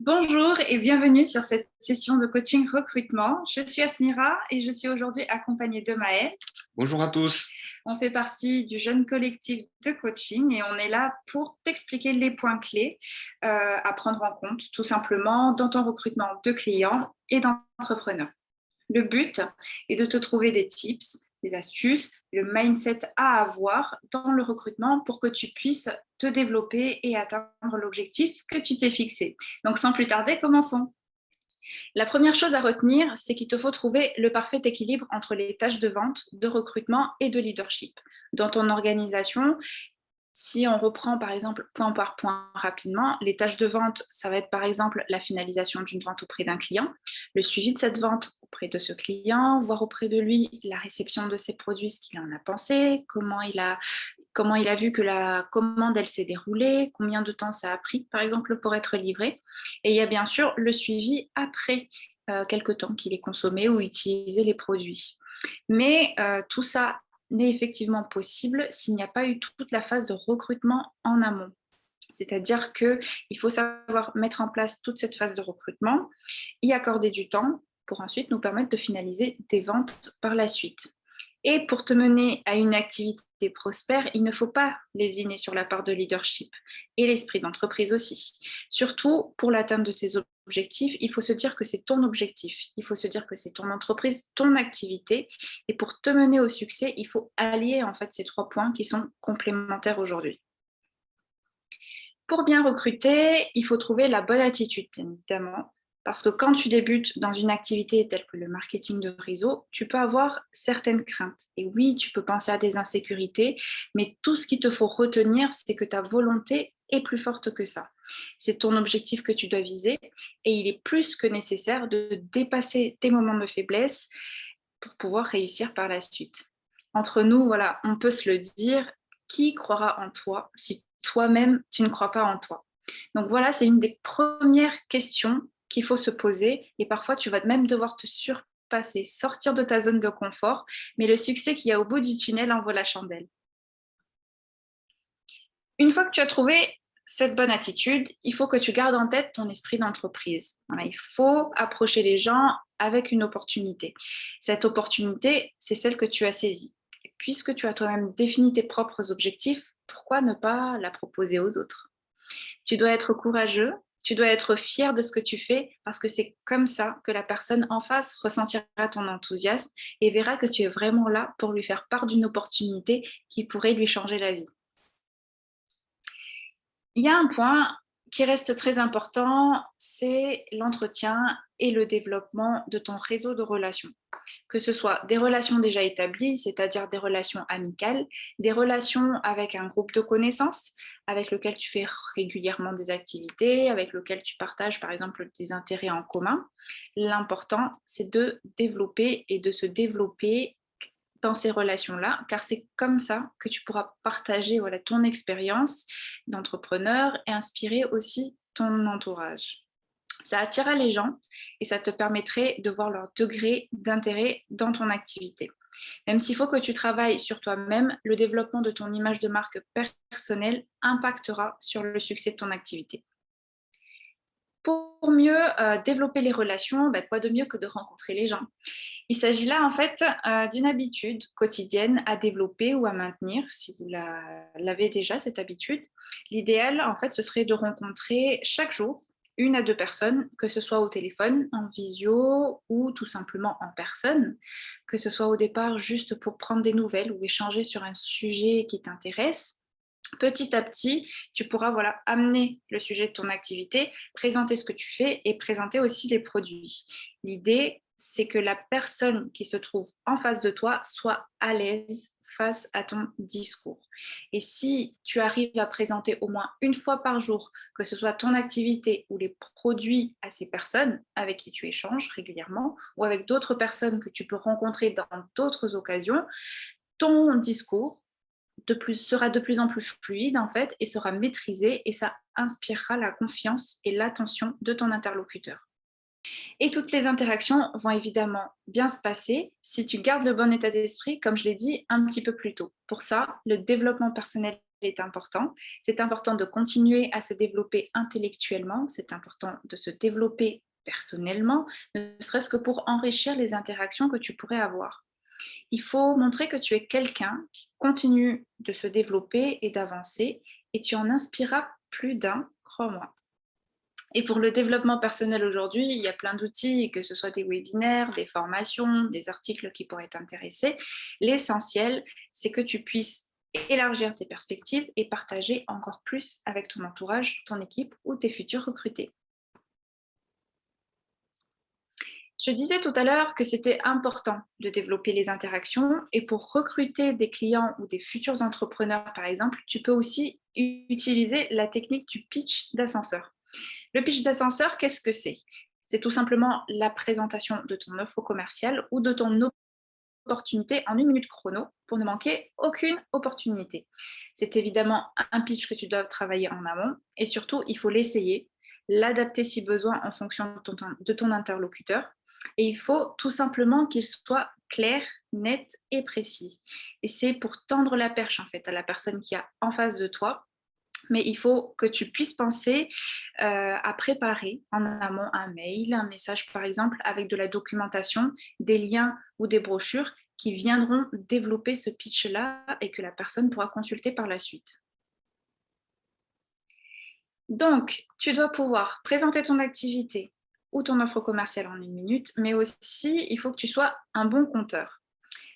Bonjour et bienvenue sur cette session de coaching recrutement. Je suis Asmira et je suis aujourd'hui accompagnée de Maël. Bonjour à tous. On fait partie du jeune collectif de coaching et on est là pour t'expliquer les points clés à prendre en compte tout simplement dans ton recrutement de clients et d'entrepreneurs. Le but est de te trouver des tips, des astuces, le mindset à avoir dans le recrutement pour que tu puisses te développer et atteindre l'objectif que tu t'es fixé. Donc, sans plus tarder, commençons. La première chose à retenir, c'est qu'il te faut trouver le parfait équilibre entre les tâches de vente, de recrutement et de leadership. Dans ton organisation, si on reprend par exemple point par point rapidement, les tâches de vente, ça va être par exemple la finalisation d'une vente auprès d'un client, le suivi de cette vente auprès de ce client, voir auprès de lui la réception de ses produits, ce qu'il en a pensé, comment il a vu que la commande elle s'est déroulée, combien de temps ça a pris par exemple pour être livré. Et il y a bien sûr le suivi après quelques temps qu'il ait consommé ou utilisé les produits. Mais tout ça n'est effectivement possible s'il n'y a pas eu toute la phase de recrutement en amont. C'est-à-dire qu'il faut savoir mettre en place toute cette phase de recrutement, y accorder du temps pour ensuite nous permettre de finaliser des ventes par la suite. Et pour te mener à une activité prospère, il ne faut pas lésiner sur la part de leadership et l'esprit d'entreprise aussi. Surtout pour l'atteinte de tes objectifs, il faut se dire que c'est ton objectif, il faut se dire que c'est ton entreprise, ton activité. Et pour te mener au succès, il faut allier en fait ces trois points qui sont complémentaires aujourd'hui. Pour bien recruter, il faut trouver la bonne attitude, bien évidemment. Parce que quand tu débutes dans une activité telle que le marketing de réseau, tu peux avoir certaines craintes. Et oui, tu peux penser à des insécurités, mais tout ce qu'il te faut retenir, c'est que ta volonté est plus forte que ça. C'est ton objectif que tu dois viser et il est plus que nécessaire de dépasser tes moments de faiblesse pour pouvoir réussir par la suite. Entre nous, voilà, on peut se le dire, qui croira en toi si toi-même, tu ne crois pas en toi? Donc voilà, c'est une des premières questions qu'il faut se poser. Et parfois, tu vas même devoir te surpasser, sortir de ta zone de confort. Mais le succès qu'il y a au bout du tunnel en vaut la chandelle. Une fois que tu as trouvé cette bonne attitude, il faut que tu gardes en tête ton esprit d'entreprise. Voilà, il faut approcher les gens avec une opportunité. Cette opportunité, c'est celle que tu as saisie. Et puisque tu as toi-même défini tes propres objectifs, pourquoi ne pas la proposer aux autres? Tu dois être courageux, tu dois être fier de ce que tu fais parce que c'est comme ça que la personne en face ressentira ton enthousiasme et verra que tu es vraiment là pour lui faire part d'une opportunité qui pourrait lui changer la vie. Il y a un point qui reste très important, c'est l'entretien et le développement de ton réseau de relations. Que ce soit des relations déjà établies, c'est-à-dire des relations amicales, des relations avec un groupe de connaissances avec lequel tu fais régulièrement des activités, avec lequel tu partages par exemple des intérêts en commun. L'important, c'est de développer et de se développer dans ces relations-là, car c'est comme ça que tu pourras partager voilà, ton expérience d'entrepreneur et inspirer aussi ton entourage. Ça attirera les gens et ça te permettrait de voir leur degré d'intérêt dans ton activité. Même s'il faut que tu travailles sur toi-même, le développement de ton image de marque personnelle impactera sur le succès de ton activité. Pour mieux développer les relations, quoi de mieux que de rencontrer les gens? Il s'agit là en fait d'une habitude quotidienne à développer ou à maintenir, si vous l'avez déjà cette habitude. L'idéal en fait ce serait de rencontrer chaque jour une à deux personnes, que ce soit au téléphone, en visio ou tout simplement en personne, que ce soit au départ juste pour prendre des nouvelles ou échanger sur un sujet qui t'intéresse. Petit à petit, tu pourras voilà, amener le sujet de ton activité, présenter ce que tu fais et présenter aussi les produits. L'idée, c'est que la personne qui se trouve en face de toi soit à l'aise face à ton discours. Et si tu arrives à présenter au moins une fois par jour, que ce soit ton activité ou les produits à ces personnes avec qui tu échanges régulièrement ou avec d'autres personnes que tu peux rencontrer dans d'autres occasions, ton discours sera de plus en plus fluide en fait et sera maîtrisé et ça inspirera la confiance et l'attention de ton interlocuteur. Et toutes les interactions vont évidemment bien se passer si tu gardes le bon état d'esprit, comme je l'ai dit un petit peu plus tôt. Pour ça, le développement personnel est important. C'est important de continuer à se développer intellectuellement, c'est important de se développer personnellement, ne serait-ce que pour enrichir les interactions que tu pourrais avoir. Il faut montrer que tu es quelqu'un qui continue de se développer et d'avancer et tu en inspireras plus d'un, crois-moi. Et pour le développement personnel aujourd'hui, il y a plein d'outils, que ce soit des webinaires, des formations, des articles qui pourraient t'intéresser. L'essentiel, c'est que tu puisses élargir tes perspectives et partager encore plus avec ton entourage, ton équipe ou tes futurs recrutés. Je disais tout à l'heure que c'était important de développer les interactions et pour recruter des clients ou des futurs entrepreneurs, par exemple, tu peux aussi utiliser la technique du pitch d'ascenseur. Le pitch d'ascenseur, qu'est-ce que c'est? C'est tout simplement la présentation de ton offre commerciale ou de ton opportunité en 1 minute chrono pour ne manquer aucune opportunité. C'est évidemment un pitch que tu dois travailler en amont et surtout, il faut l'essayer, l'adapter si besoin en fonction de ton interlocuteur et il faut tout simplement qu'il soit clair, net et précis. Et c'est pour tendre la perche en fait à la personne qui a en face de toi, mais il faut que tu puisses penser à préparer en amont un mail, un message par exemple, avec de la documentation, des liens ou des brochures qui viendront développer ce pitch-là et que la personne pourra consulter par la suite. Donc, tu dois pouvoir présenter ton activité ou ton offre commerciale en 1 minute, mais aussi, il faut que tu sois un bon conteur,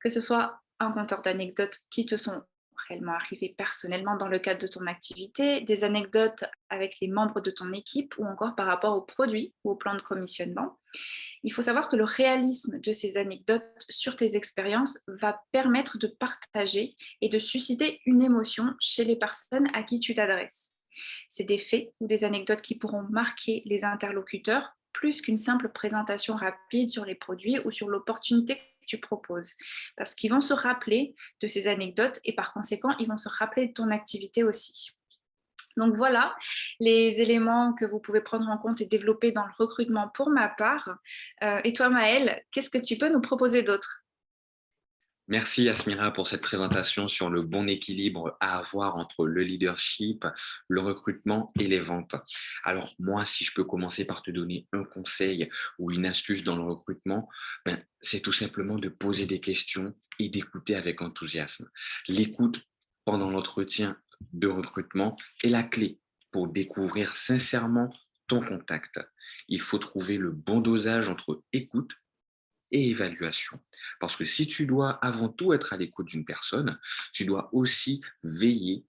que ce soit un conteur d'anecdotes qui te sont réellement arrivées personnellement dans le cadre de ton activité, des anecdotes avec les membres de ton équipe ou encore par rapport aux produits ou au plan de commissionnement. Il faut savoir que le réalisme de ces anecdotes sur tes expériences va permettre de partager et de susciter une émotion chez les personnes à qui tu t'adresses. C'est des faits ou des anecdotes qui pourront marquer les interlocuteurs plus qu'une simple présentation rapide sur les produits ou sur l'opportunité que tu proposes. Parce qu'ils vont se rappeler de ces anecdotes et par conséquent, ils vont se rappeler de ton activité aussi. Donc voilà les éléments que vous pouvez prendre en compte et développer dans le recrutement pour ma part. Et toi, Maëlle, qu'est-ce que tu peux nous proposer d'autre? Merci Yasmira pour cette présentation sur le bon équilibre à avoir entre le leadership, le recrutement et les ventes. Alors moi, si je peux commencer par te donner un conseil ou une astuce dans le recrutement, c'est tout simplement de poser des questions et d'écouter avec enthousiasme. L'écoute pendant l'entretien de recrutement est la clé pour découvrir sincèrement ton contact. Il faut trouver le bon dosage entre écoute et évaluation. Parce que si tu dois avant tout être à l'écoute d'une personne, tu dois aussi veiller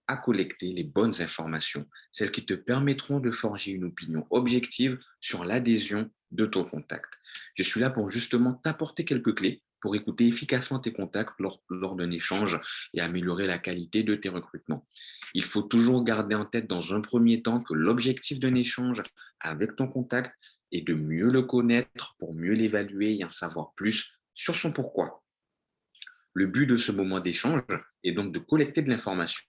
à collecter les bonnes informations, celles qui te permettront de forger une opinion objective sur l'adhésion de ton contact. Je suis là pour justement t'apporter quelques clés pour écouter efficacement tes contacts lors d'un échange et améliorer la qualité de tes recrutements. Il faut toujours garder en tête dans un premier temps que l'objectif d'un échange avec ton contact est de mieux le connaître pour mieux l'évaluer et en savoir plus sur son pourquoi. Le but de ce moment d'échange est donc de collecter de l'information.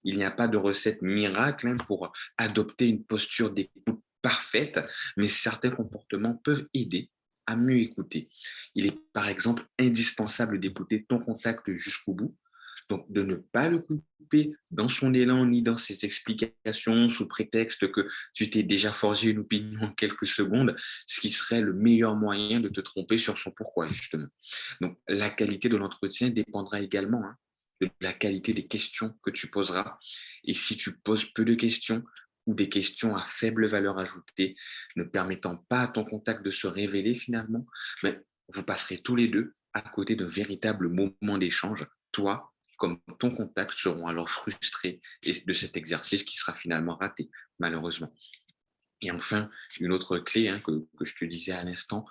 Il n'y a pas de recette miracle pour adopter une posture d'écoute parfaite, mais certains comportements peuvent aider à mieux écouter. Il est par exemple indispensable d'écouter ton contact jusqu'au bout, donc de ne pas le couper dans son élan ni dans ses explications sous prétexte que tu t'es déjà forgé une opinion en quelques secondes, ce qui serait le meilleur moyen de te tromper sur son pourquoi, justement. Donc, la qualité de l'entretien dépendra également de la qualité des questions que tu poseras. Et si tu poses peu de questions ou des questions à faible valeur ajoutée, ne permettant pas à ton contact de se révéler finalement, mais vous passerez tous les deux à côté d'un véritable moment d'échange. Toi, comme ton contact, seront alors frustrés de cet exercice qui sera finalement raté, malheureusement. Et enfin, une autre clé que je te disais à l'instant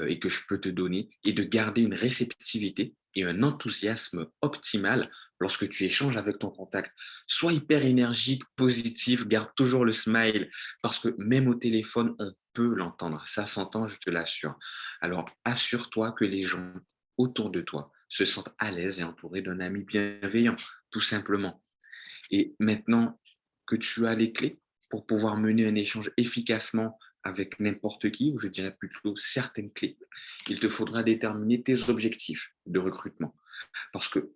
et que je peux te donner est de garder une réceptivité et un enthousiasme optimal lorsque tu échanges avec ton contact. Sois hyper énergique, positif, garde toujours le smile parce que même au téléphone, on peut l'entendre. Ça s'entend, je te l'assure. Alors, assure-toi que les gens autour de toi se sentent à l'aise et entourés d'un ami bienveillant, tout simplement. Et maintenant que tu as les clés pour pouvoir mener un échange efficacement avec n'importe qui, ou je dirais plutôt certaines clés, il te faudra déterminer tes objectifs de recrutement. Parce que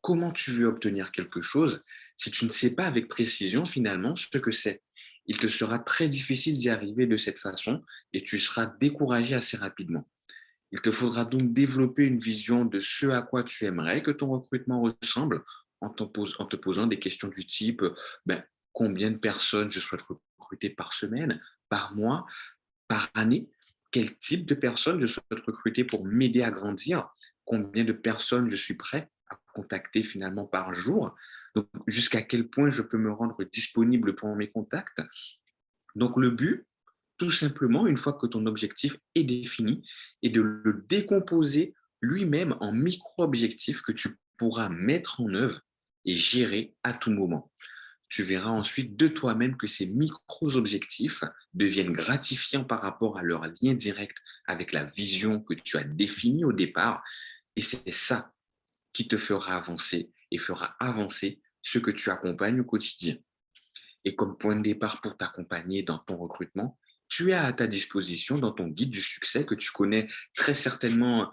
comment tu veux obtenir quelque chose si tu ne sais pas avec précision finalement ce que c'est. Il te sera très difficile d'y arriver de cette façon et tu seras découragé assez rapidement. Il te faudra donc développer une vision de ce à quoi tu aimerais que ton recrutement ressemble en te posant des questions du type ben, combien de personnes je souhaite recruter par semaine, par mois, par année, quel type de personnes je souhaite recruter pour m'aider à grandir, combien de personnes je suis prêt à contacter finalement par jour, donc jusqu'à quel point je peux me rendre disponible pour mes contacts. Donc le but, tout simplement, une fois que ton objectif est défini, est de le décomposer lui-même en micro-objectifs que tu pourras mettre en œuvre et gérer à tout moment. Tu verras ensuite de toi-même que ces micro-objectifs deviennent gratifiants par rapport à leur lien direct avec la vision que tu as définie au départ. Et c'est ça qui te fera avancer et fera avancer ce que tu accompagnes au quotidien. Et comme point de départ pour t'accompagner dans ton recrutement, tu as à ta disposition dans ton guide du succès que tu connais très certainement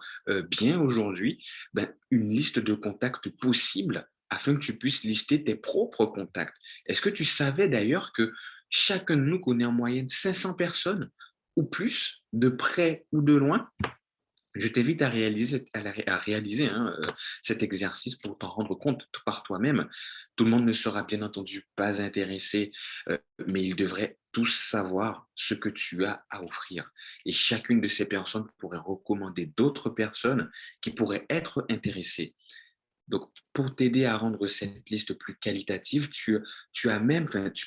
bien aujourd'hui, ben, une liste de contacts possibles afin que tu puisses lister tes propres contacts. Est-ce que tu savais d'ailleurs que chacun de nous connaît en moyenne 500 personnes ou plus, de près ou de loin? Je t'invite à réaliser cet exercice pour t'en rendre compte par toi-même. Tout le monde ne sera bien entendu pas intéressé, mais ils devraient tous savoir ce que tu as à offrir. Et chacune de ces personnes pourrait recommander d'autres personnes qui pourraient être intéressées. Donc, pour t'aider à rendre cette liste plus qualitative, tu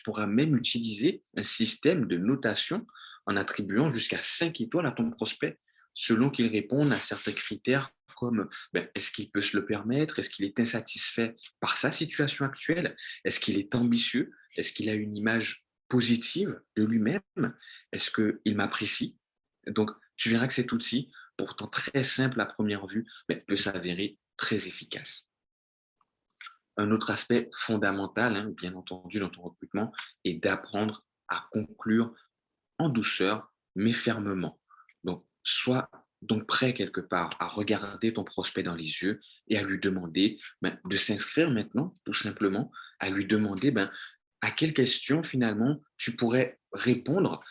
pourras même utiliser un système de notation en attribuant jusqu'à 5 étoiles à ton prospect selon qu'il réponde à certains critères comme ben, est-ce qu'il peut se le permettre, est-ce qu'il est insatisfait par sa situation actuelle, est-ce qu'il est ambitieux, est-ce qu'il a une image positive de lui-même, est-ce qu'il m'apprécie. Donc, tu verras que cet outil, pourtant très simple à première vue, ben, peut s'avérer très efficace. Un autre aspect fondamental, bien entendu, dans ton recrutement, est d'apprendre à conclure en douceur, mais fermement. Donc, sois donc prêt quelque part à regarder ton prospect dans les yeux et à lui demander ben, de s'inscrire maintenant, tout simplement, à lui demander ben, à quelles questions finalement tu pourrais répondre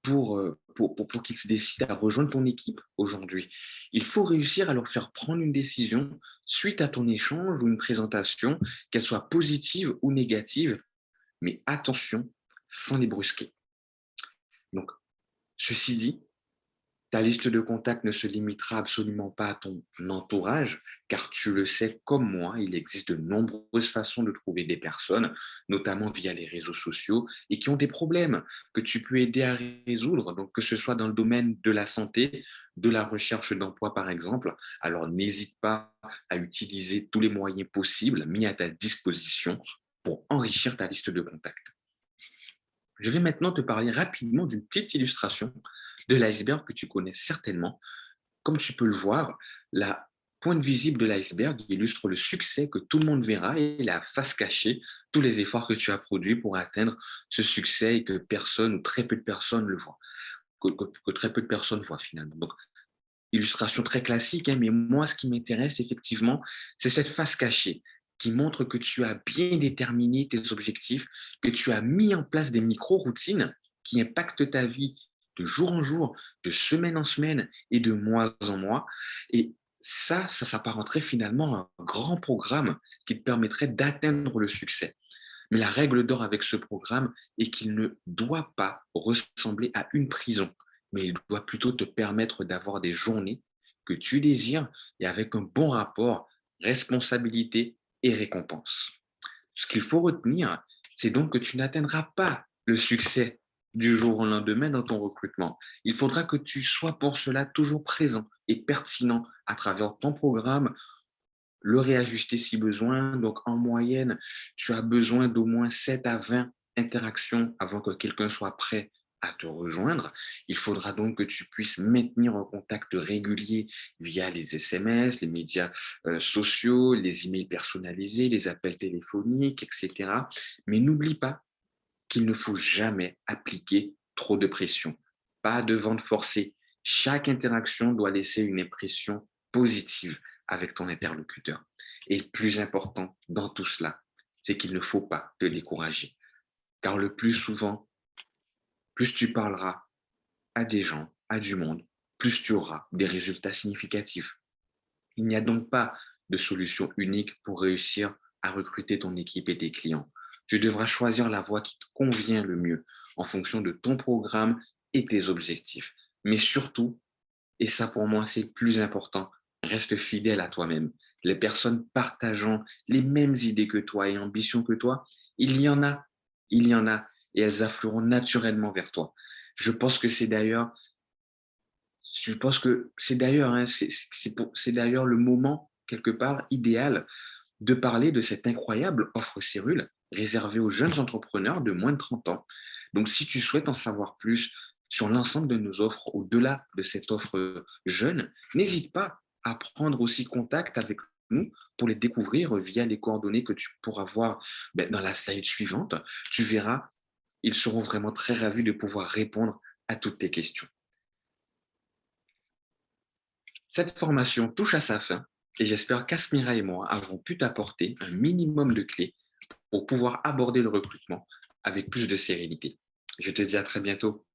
pour qu'il se décide à rejoindre ton équipe aujourd'hui. Il faut réussir à leur faire prendre une décision suite à ton échange ou une présentation, qu'elle soit positive ou négative, mais attention, sans les brusquer. Donc, ceci dit, ta liste de contacts ne se limitera absolument pas à ton entourage, car tu le sais comme moi, il existe de nombreuses façons de trouver des personnes, notamment via les réseaux sociaux, et qui ont des problèmes que tu peux aider à résoudre, donc que ce soit dans le domaine de la santé, de la recherche d'emploi par exemple. Alors n'hésite pas à utiliser tous les moyens possibles mis à ta disposition pour enrichir ta liste de contacts. Je vais maintenant te parler rapidement d'une petite illustration de l'iceberg que tu connais certainement. Comme tu peux le voir, la pointe visible de l'iceberg illustre le succès que tout le monde verra et la face cachée, tous les efforts que tu as produits pour atteindre ce succès et que personne ou très peu de personnes le voient, que très peu de personnes voient finalement. Donc, illustration très classique, mais moi, ce qui m'intéresse effectivement, c'est cette face cachée qui montre que tu as bien déterminé tes objectifs, que tu as mis en place des micro-routines qui impactent ta vie de jour en jour, de semaine en semaine et de mois en mois. Et ça s'apparenterait finalement à un grand programme qui te permettrait d'atteindre le succès. Mais la règle d'or avec ce programme est qu'il ne doit pas ressembler à une prison, mais il doit plutôt te permettre d'avoir des journées que tu désires et avec un bon rapport responsabilité et récompense. Ce qu'il faut retenir, c'est donc que tu n'atteindras pas le succès du jour au lendemain dans ton recrutement. Il faudra que tu sois pour cela toujours présent et pertinent à travers ton programme, le réajuster si besoin. Donc, en moyenne, tu as besoin d'au moins 7 à 20 interactions avant que quelqu'un soit prêt à te rejoindre. Il faudra donc que tu puisses maintenir un contact régulier via les SMS, les médias sociaux, les emails personnalisés, les appels téléphoniques, etc. Mais n'oublie pas qu'il ne faut jamais appliquer trop de pression. Pas de vente forcée. Chaque interaction doit laisser une impression positive avec ton interlocuteur. Et le plus important dans tout cela, c'est qu'il ne faut pas te décourager. Car le plus souvent, plus tu parleras à des gens, à du monde, plus tu auras des résultats significatifs. Il n'y a donc pas de solution unique pour réussir à recruter ton équipe et tes clients. Tu devras choisir la voie qui te convient le mieux en fonction de ton programme et tes objectifs. Mais surtout, et ça pour moi c'est le plus important, reste fidèle à toi-même. Les personnes partageant les mêmes idées que toi et ambitions que toi, il y en a, il y en a, et elles afflueront naturellement vers toi. Je pense que c'est d'ailleurs je pense que c'est d'ailleurs, hein, c'est d'ailleurs le moment, quelque part, idéal de parler de cette incroyable offre Cérule réservée aux jeunes entrepreneurs de moins de 30 ans. Donc, si tu souhaites en savoir plus sur l'ensemble de nos offres au-delà de cette offre jeune, n'hésite pas à prendre aussi contact avec nous pour les découvrir via les coordonnées que tu pourras voir dans la slide suivante. Tu verras, ils seront vraiment très ravis de pouvoir répondre à toutes tes questions. Cette formation touche à sa fin et j'espère qu'Asmira et moi avons pu t'apporter un minimum de clés pour pouvoir aborder le recrutement avec plus de sérénité. Je te dis à très bientôt.